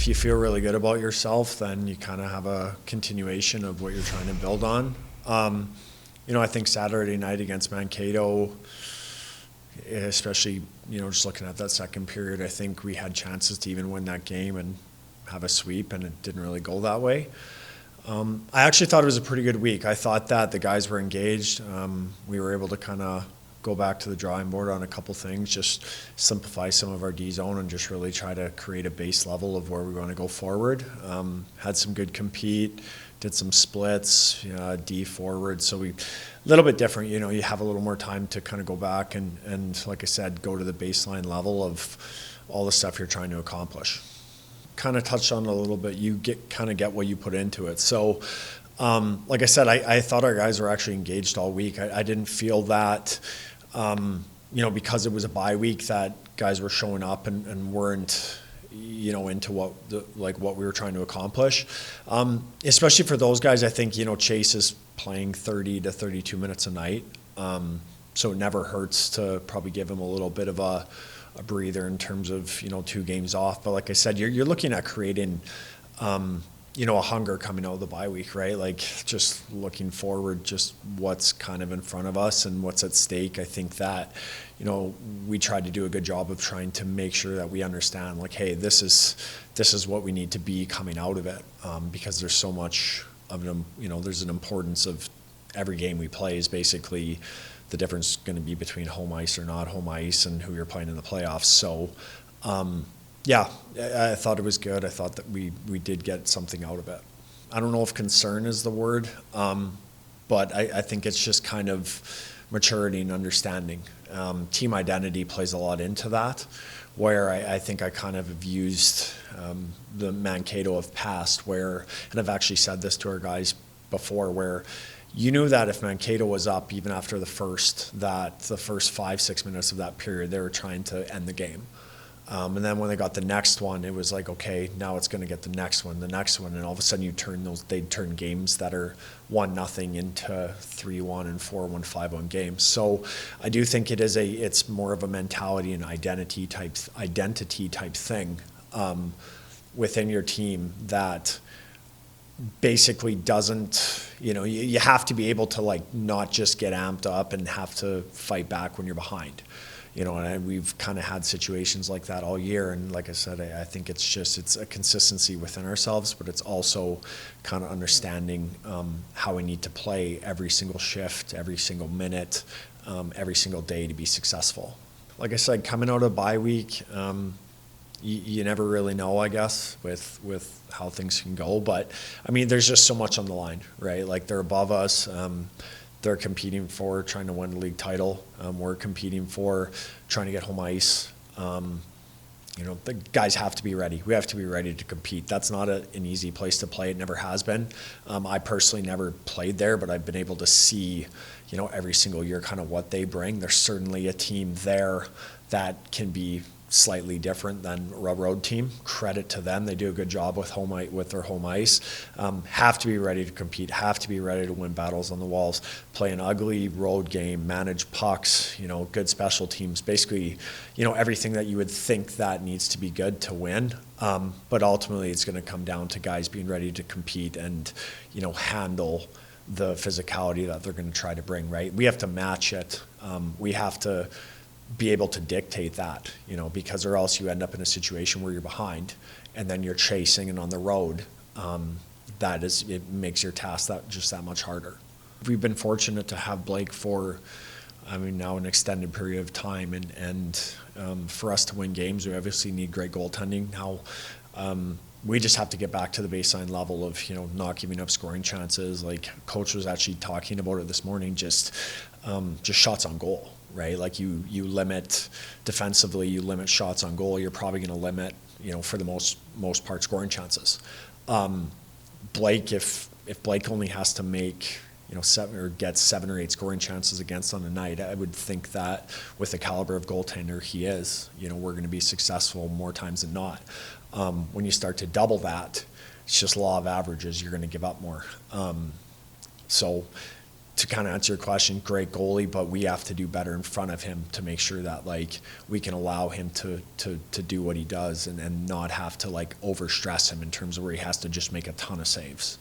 if you feel really good about yourself, then you kind of have a continuation of what you're trying to build on. I think Saturday night against Mankato, especially, just looking at that second period, I think we had chances to even win that game and have a sweep, and it didn't really go that way. I actually thought it was a pretty good week. I thought that the guys were engaged. We were able to kind of go back to the drawing board on a couple things, just simplify some of our D zone and just really try to create a base level of where we want to go forward. Had some good compete, did some splits, D forward. So a little bit different, you have a little more time to kind of go back and like I said, go to the baseline level of all the stuff you're trying to accomplish. Kind of touched on it a little bit. You get what you put into it. So, like I said, I thought our guys were actually engaged all week. I didn't feel that, because it was a bye week, that guys were showing up and weren't, into what we were trying to accomplish. Especially for those guys, I think, Chase is playing 30 to 32 minutes a night. So it never hurts to probably give him a little bit of a breather in terms of 2 games off. But like I said, you're looking at creating a hunger coming out of the bye week, right? Like just looking forward, just what's kind of in front of us and what's at stake. I think that we tried to do a good job of trying to make sure that we understand, like, hey, this is what we need to be coming out of it, because there's so much of them. There's an importance of every game we play is basically the difference going to be between home ice or not home ice and who you're playing in the playoffs. So, I thought it was good. I thought that we did get something out of it. I don't know if concern is the word, but I think it's just kind of maturity and understanding. Team identity plays a lot into that, where I think I kind of have used the Mankato of past where, and I've actually said this to our guys before, where you knew that if Mankato was up, even after the first 5-6 minutes of that period, they were trying to end the game. And then when they got the next one, it was like, okay, now it's going to get the next one, and all of a sudden they'd turn games that are 1-0 into 3-1 and 4-1, 5-1 games. So I do think it's more of a mentality and identity type thing within your team that basically doesn't, you have to be able to not just get amped up and have to fight back when you're behind. And we've kind of had situations like that all year. And like I said, I think it's a consistency within ourselves, but it's also kind of understanding how we need to play every single shift, every single minute, every single day to be successful. Like I said, coming out of bye week, you never really know, I guess, with how things can go. But, I mean, there's just so much on the line, right? Like, they're above us. They're competing for trying to win the league title. We're competing for trying to get home ice. The guys have to be ready. We have to be ready to compete. That's not an easy place to play. It never has been. I personally never played there, but I've been able to see, every single year kind of what they bring. There's certainly a team there that can be slightly different than a road team. Credit to them. They do a good job with their home ice. Have to be ready to compete, have to be ready to win battles on the walls, play an ugly road game, manage pucks, good special teams, basically, everything that you would think that needs to be good to win. But ultimately it's going to come down to guys being ready to compete and, handle the physicality that they're going to try to bring, right? We have to match it. We have to be able to dictate that, because or else you end up in a situation where you're behind and then you're chasing and on the road. It makes your task that much harder. We've been fortunate to have Blake for, now an extended period of time, and for us to win games, we obviously need great goaltending. Now, we just have to get back to the baseline level of, not giving up scoring chances. Like, coach was actually talking about it this morning, just shots on goal. Right, like you limit defensively, you limit shots on goal. You're probably going to limit, for the most part, scoring chances. Blake, if Blake only has to make, 7 or gets 7 or 8 scoring chances against on a night, I would think that with the caliber of goaltender he is, we're going to be successful more times than not. When you start to double that, it's just law of averages. You're going to give up more. So to kind of answer your question, great goalie, but we have to do better in front of him to make sure that like we can allow him to do what he does and not have to like overstress him in terms of where he has to just make a ton of saves.